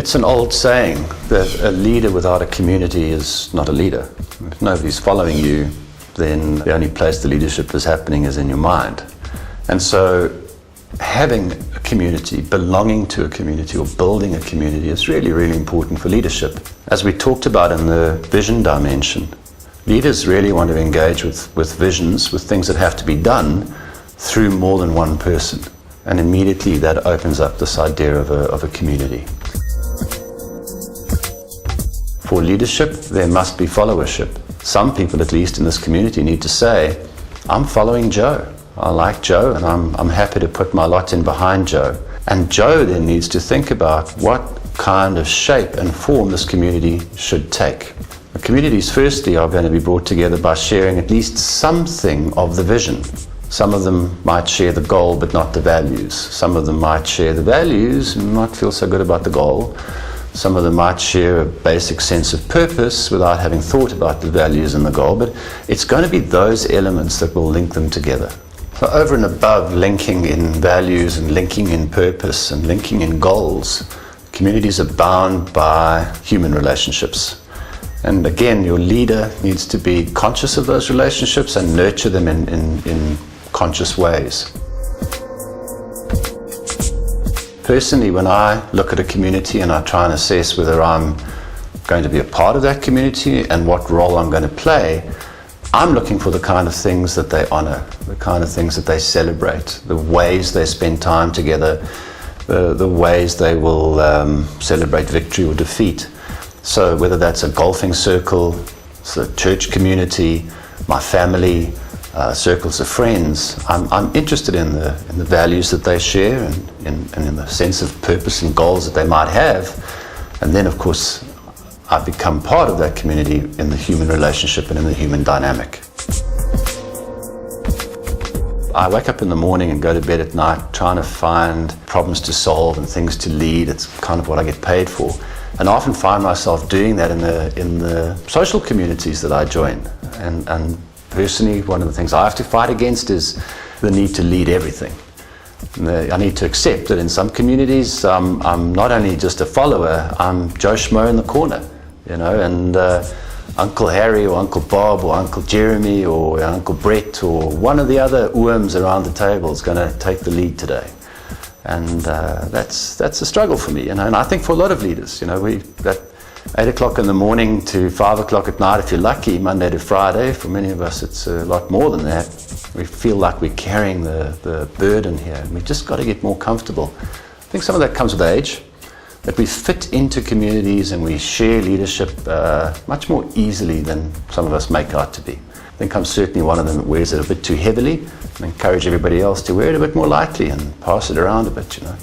It's an old saying that a leader without a community is not a leader. If nobody's following you, then the only place the leadership is happening is in your mind. And so having a community, belonging to a community or building a community is really, really important for leadership. As we talked about in the vision dimension, leaders really want to engage with visions, with things that have to be done through more than one person. And immediately that opens up this idea of a community. For leadership, there must be followership. Some people, at least in this community, need to say, I'm following Joe. I like Joe and I'm happy to put my lot in behind Joe. And Joe then needs to think about what kind of shape and form this community should take. The communities firstly are going to be brought together by sharing at least something of the vision. Some of them might share the goal but not the values. Some of them might share the values and not feel so good about the goal. Some of them might share a basic sense of purpose without having thought about the values and the goal, but it's going to be those elements that will link them together. So over and above linking in values and linking in purpose and linking in goals, communities are bound by human relationships. And again, your leader needs to be conscious of those relationships and nurture them in conscious ways. Personally, when I look at a community and I try and assess whether I'm going to be a part of that community and what role I'm going to play, I'm looking for the kind of things that they honor, the kind of things that they celebrate, the ways they spend time together, the ways they will celebrate victory or defeat. So whether that's a golfing circle, it's a church community, my family, circles of friends, I'm interested in the values that they share and in the sense of purpose and goals that they might have. And then, of course, I become part of that community in the human relationship and in the human dynamic. I wake up in the morning and go to bed at night trying to find problems to solve and things to lead. It's kind of what I get paid for. And I often find myself doing that in the social communities that I join. And personally, one of the things I have to fight against is the need to lead everything. I need to accept that in some communities, I'm not only just a follower, I'm Joe Schmo in the corner, you know, and Uncle Harry or Uncle Bob or Uncle Jeremy or Uncle Brett or one of the other UMs around the table is going to take the lead today. And that's a struggle for me, you know, and I think for a lot of leaders, you know, that 8 o'clock in the morning to 5 o'clock at night, if you're lucky, Monday to Friday. For many of us, it's a lot more than that. We feel like we're carrying the burden here, and we've just got to get more comfortable. I think some of that comes with age, that we fit into communities and we share leadership much more easily than some of us make out to be. I think I'm certainly one of them that wears it a bit too heavily, and encourage everybody else to wear it a bit more lightly and pass it around a bit, you know.